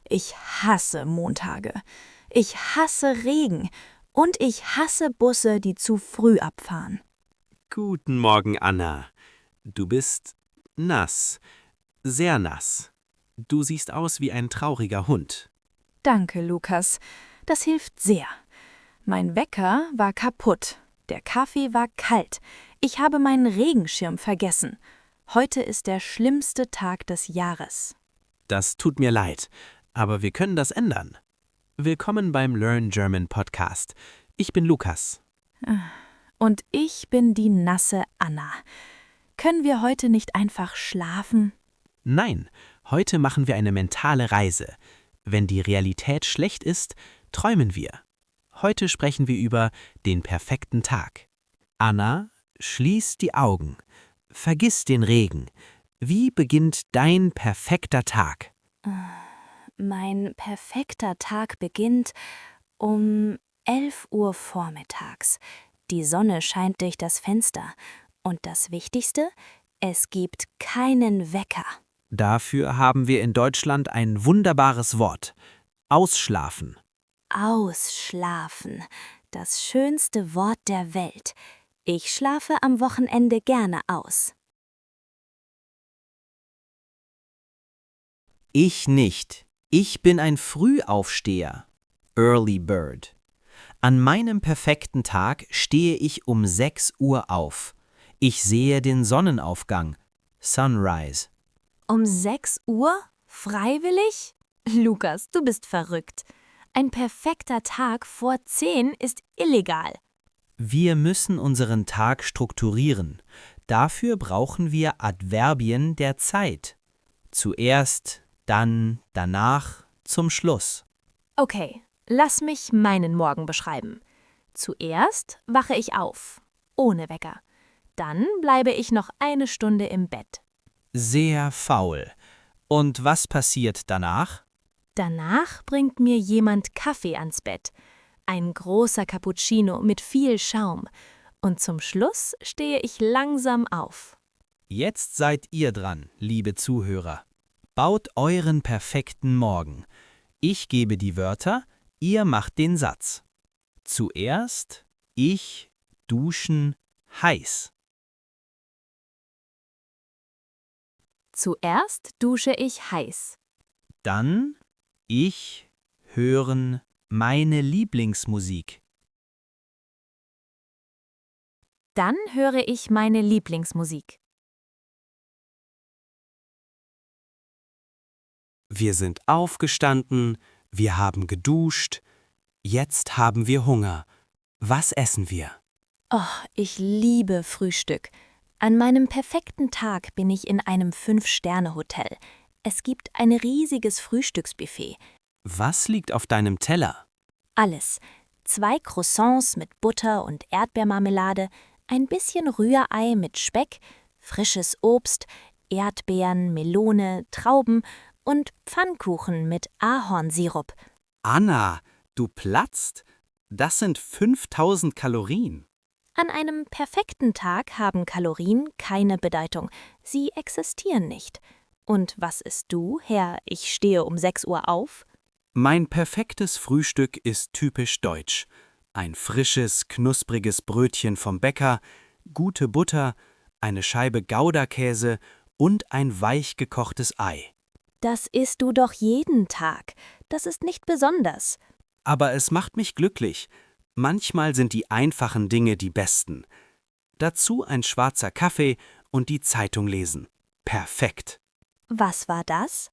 Ich hasse Montage. Ich hasse Regen. Und ich hasse Busse, die zu früh abfahren. Guten Morgen, Anna. Du bist nass, sehr nass. Du siehst aus wie ein trauriger Hund. Danke, Lukas. Das hilft sehr. Mein Wecker war kaputt. Der Kaffee war kalt. Ich habe meinen Regenschirm vergessen. Heute ist der schlimmste Tag des Jahres. Das tut mir leid, aber wir können das ändern. Willkommen beim Learn German Podcast. Ich bin Lukas. Und ich bin die nasse Anna. Können wir heute nicht einfach schlafen? Nein, heute machen wir eine mentale Reise. Wenn die Realität schlecht ist, träumen wir. Heute sprechen wir über den perfekten Tag. Anna, schließ die Augen. Vergiss den Regen. Wie beginnt dein perfekter Tag? Mein perfekter Tag beginnt um 11 Uhr vormittags. Die Sonne scheint durch das Fenster. Und das Wichtigste, es gibt keinen Wecker. Dafür haben wir in Deutschland ein wunderbares Wort. Ausschlafen. Ausschlafen. Das schönste Wort der Welt. Ich schlafe am Wochenende gerne aus. Ich nicht. Ich bin ein Frühaufsteher. Early Bird. An meinem perfekten Tag stehe ich um 6 Uhr auf. Ich sehe den Sonnenaufgang. Sunrise. Um 6 Uhr? Freiwillig? Lukas, du bist verrückt. Ein perfekter Tag vor 10 ist illegal. Wir müssen unseren Tag strukturieren. Dafür brauchen wir Adverbien der Zeit. Zuerst, dann, danach, zum Schluss. Okay, lass mich meinen Morgen beschreiben. Zuerst wache ich auf, ohne Wecker. Dann bleibe ich noch eine Stunde im Bett. Sehr faul. Und was passiert danach? Danach bringt mir jemand Kaffee ans Bett. Ein großer Cappuccino mit viel Schaum. Und zum Schluss stehe ich langsam auf. Jetzt seid ihr dran, liebe Zuhörer. Baut euren perfekten Morgen. Ich gebe die Wörter, ihr macht den Satz. Zuerst ich duschen heiß. Zuerst dusche ich heiß. Dann ich hören meine Lieblingsmusik. Dann höre ich meine Lieblingsmusik. Wir sind aufgestanden, wir haben geduscht, jetzt haben wir Hunger. Was essen wir? Oh, ich liebe Frühstück. An meinem perfekten Tag bin ich in einem 5-Sterne-Hotel. Es gibt ein riesiges Frühstücksbuffet. Was liegt auf deinem Teller? Alles. 2 Croissants mit Butter und Erdbeermarmelade, ein bisschen Rührei mit Speck, frisches Obst, Erdbeeren, Melone, Trauben und Pfannkuchen mit Ahornsirup. Anna, du platzt? Das sind 5000 Kalorien. An einem perfekten Tag haben Kalorien keine Bedeutung. Sie existieren nicht. Und was isst du, Herr, ich stehe um 6 Uhr auf? Mein perfektes Frühstück ist typisch deutsch. Ein frisches, knuspriges Brötchen vom Bäcker, gute Butter, eine Scheibe Gouda-Käse und ein weich gekochtes Ei. Das isst du doch jeden Tag. Das ist nicht besonders. Aber es macht mich glücklich. Manchmal sind die einfachen Dinge die besten. Dazu ein schwarzer Kaffee und die Zeitung lesen. Perfekt. Was war das?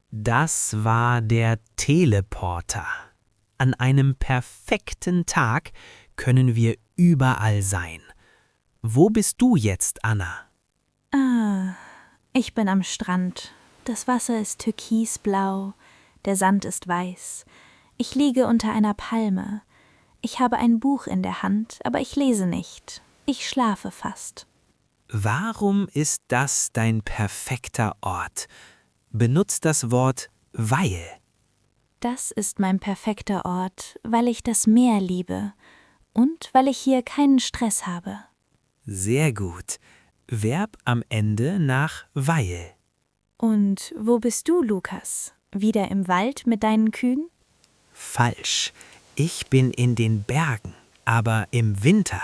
Das war der Teleporter. An einem perfekten Tag können wir überall sein. Wo bist du jetzt, Anna? Ich bin am Strand. Das Wasser ist türkisblau, der Sand ist weiß. Ich liege unter einer Palme. Ich habe ein Buch in der Hand, aber ich lese nicht. Ich schlafe fast. Warum ist das dein perfekter Ort? Benutzt das Wort weil. Das ist mein perfekter Ort, weil ich das Meer liebe und weil ich hier keinen Stress habe. Sehr gut. Verb am Ende nach weil. Und wo bist du, Lukas? Wieder im Wald mit deinen Kühen? Falsch. Ich bin in den Bergen, aber im Winter.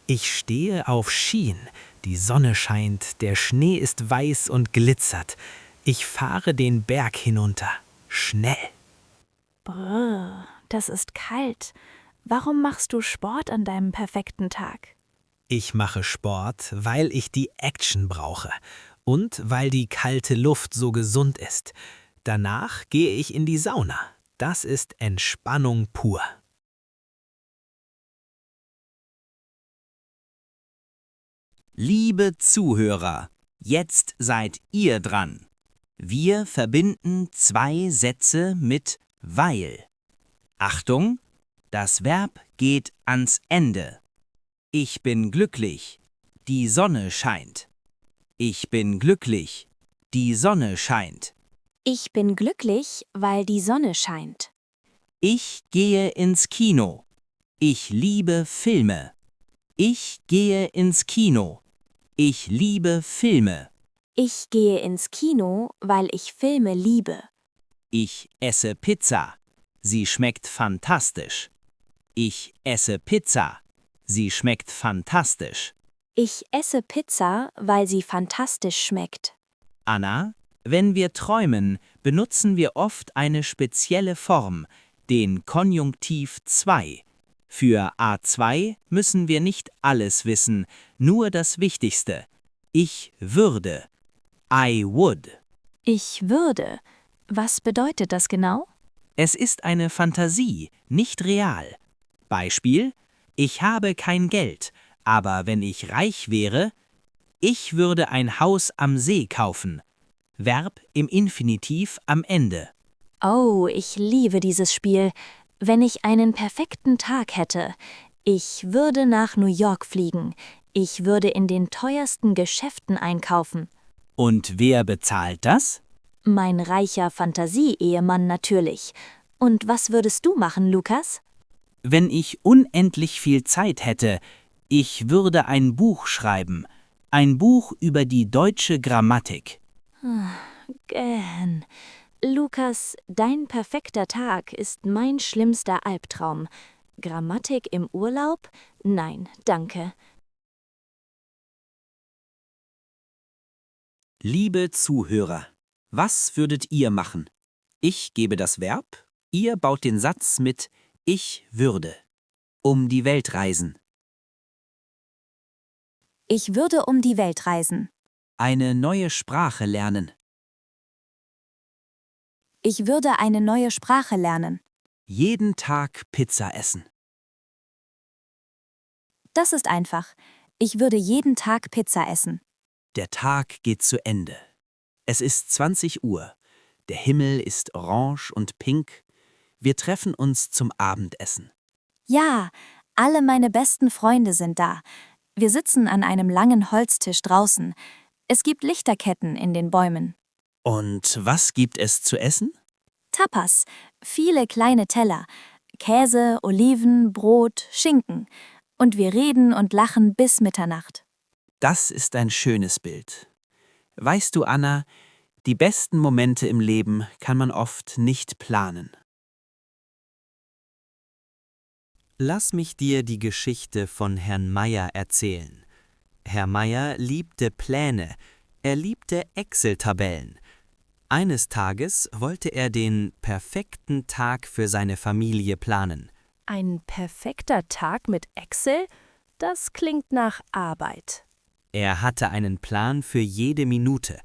Ich stehe auf Skien. Die Sonne scheint, der Schnee ist weiß und glitzert. Ich fahre den Berg hinunter. Schnell. Brrr, das ist kalt. Warum machst du Sport an deinem perfekten Tag? Ich mache Sport, weil ich die Action brauche und weil die kalte Luft so gesund ist. Danach gehe ich in die Sauna. Das ist Entspannung pur. Liebe Zuhörer, jetzt seid ihr dran. Wir verbinden 2 Sätze mit weil. Achtung, das Verb geht ans Ende. Ich bin glücklich, die Sonne scheint. Ich bin glücklich, die Sonne scheint. Ich bin glücklich, weil die Sonne scheint. Ich gehe ins Kino. Ich liebe Filme. Ich gehe ins Kino. Ich liebe Filme. Ich gehe ins Kino, weil ich Filme liebe. Ich esse Pizza. Sie schmeckt fantastisch. Ich esse Pizza. Sie schmeckt fantastisch. Ich esse Pizza, weil sie fantastisch schmeckt. Anna, wenn wir träumen, benutzen wir oft eine spezielle Form, den Konjunktiv 2. Für A2 müssen wir nicht alles wissen, nur das Wichtigste. Ich würde. I would. Ich würde. Was bedeutet das genau? Es ist eine Fantasie, nicht real. Beispiel: Ich habe kein Geld, aber wenn ich reich wäre, ich würde ein Haus am See kaufen. Verb im Infinitiv am Ende. Oh, ich liebe dieses Spiel. Wenn ich einen perfekten Tag hätte. Ich würde nach New York fliegen. Ich würde in den teuersten Geschäften einkaufen. Und wer bezahlt das? Mein reicher Fantasie-Ehemann natürlich. Und was würdest du machen, Lukas? Wenn ich unendlich viel Zeit hätte, ich würde ein Buch schreiben. Ein Buch über die deutsche Grammatik. Gähn. Lukas, dein perfekter Tag ist mein schlimmster Albtraum. Grammatik im Urlaub? Nein, danke. Liebe Zuhörer, was würdet ihr machen? Ich gebe das Verb, ihr baut den Satz mit ich würde. Um die Welt reisen. Ich würde um die Welt reisen. Eine neue Sprache lernen. Ich würde eine neue Sprache lernen. Jeden Tag Pizza essen. Das ist einfach. Ich würde jeden Tag Pizza essen. Der Tag geht zu Ende. Es ist 20 Uhr. Der Himmel ist orange und pink. Wir treffen uns zum Abendessen. Ja, alle meine besten Freunde sind da. Wir sitzen an einem langen Holztisch draußen. Es gibt Lichterketten in den Bäumen. Und was gibt es zu essen? Tapas, viele kleine Teller. Käse, Oliven, Brot, Schinken. Und wir reden und lachen bis Mitternacht. Das ist ein schönes Bild. Weißt du, Anna, die besten Momente im Leben kann man oft nicht planen. Lass mich dir die Geschichte von Herrn Meier erzählen. Herr Meier liebte Pläne, er liebte Excel-Tabellen. Eines Tages wollte er den perfekten Tag für seine Familie planen. Ein perfekter Tag mit Excel? Das klingt nach Arbeit. Er hatte einen Plan für jede Minute.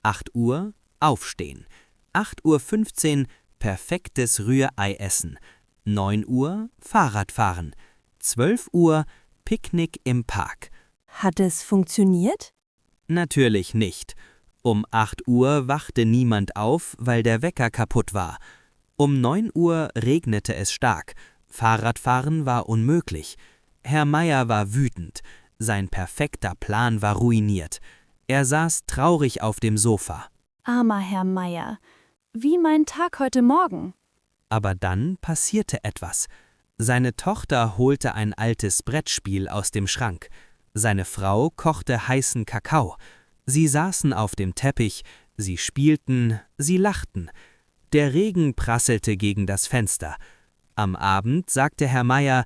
8 Uhr aufstehen, 8:15 Uhr perfektes Rührei essen, 9 Uhr Fahrrad fahren, 12 Uhr Picknick im Park. Hat es funktioniert? Natürlich nicht. Um 8 Uhr wachte niemand auf, weil der Wecker kaputt war. Um 9 Uhr regnete es stark. Fahrradfahren war unmöglich. Herr Meier war wütend. Sein perfekter Plan war ruiniert. Er saß traurig auf dem Sofa. Armer Herr Meier. Wie mein Tag heute Morgen. Aber dann passierte etwas. Seine Tochter holte ein altes Brettspiel aus dem Schrank. Seine Frau kochte heißen Kakao. Sie saßen auf dem Teppich, sie spielten, sie lachten. Der Regen prasselte gegen das Fenster. Am Abend sagte Herr Meier,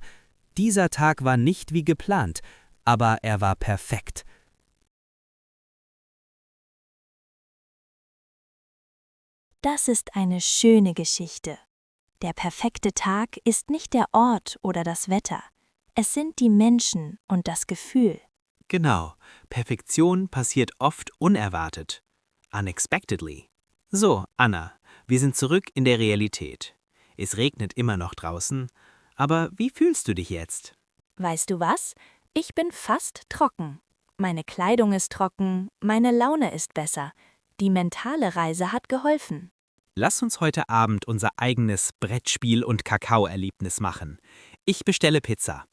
dieser Tag war nicht wie geplant, aber er war perfekt. Das ist eine schöne Geschichte. Der perfekte Tag ist nicht der Ort oder das Wetter. Es sind die Menschen und das Gefühl. Genau, Perfektion passiert oft unerwartet. Unexpectedly. So, Anna, wir sind zurück in der Realität. Es regnet immer noch draußen, aber wie fühlst du dich jetzt? Weißt du was? Ich bin fast trocken. Meine Kleidung ist trocken, meine Laune ist besser. Die mentale Reise hat geholfen. Lass uns heute Abend unser eigenes Brettspiel- und Kakaoerlebnis machen. Ich bestelle Pizza.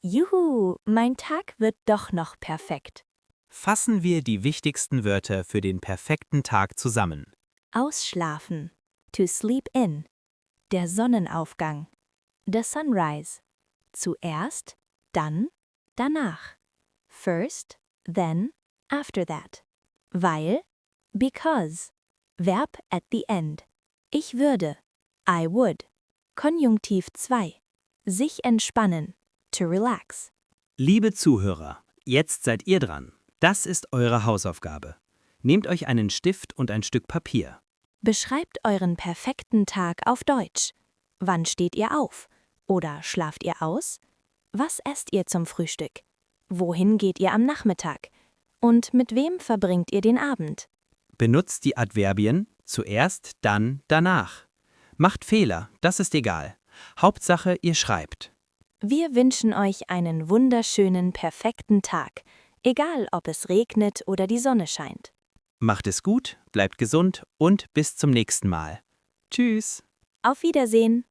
Juhu, mein Tag wird doch noch perfekt. Fassen wir die wichtigsten Wörter für den perfekten Tag zusammen. Ausschlafen. To sleep in. Der Sonnenaufgang. The sunrise. Zuerst, dann, danach. First, then, after that. Weil, because. Verb at the end. Ich würde. I would. Konjunktiv 2. Sich entspannen. To relax. Liebe Zuhörer, jetzt seid ihr dran. Das ist eure Hausaufgabe. Nehmt euch einen Stift und ein Stück Papier. Beschreibt euren perfekten Tag auf Deutsch. Wann steht ihr auf? Oder schlaft ihr aus? Was esst ihr zum Frühstück? Wohin geht ihr am Nachmittag? Und mit wem verbringt ihr den Abend? Benutzt die Adverbien zuerst, dann, danach. Macht Fehler, das ist egal. Hauptsache, ihr schreibt. Wir wünschen euch einen wunderschönen, perfekten Tag, egal ob es regnet oder die Sonne scheint. Macht es gut, bleibt gesund und bis zum nächsten Mal. Tschüss. Auf Wiedersehen!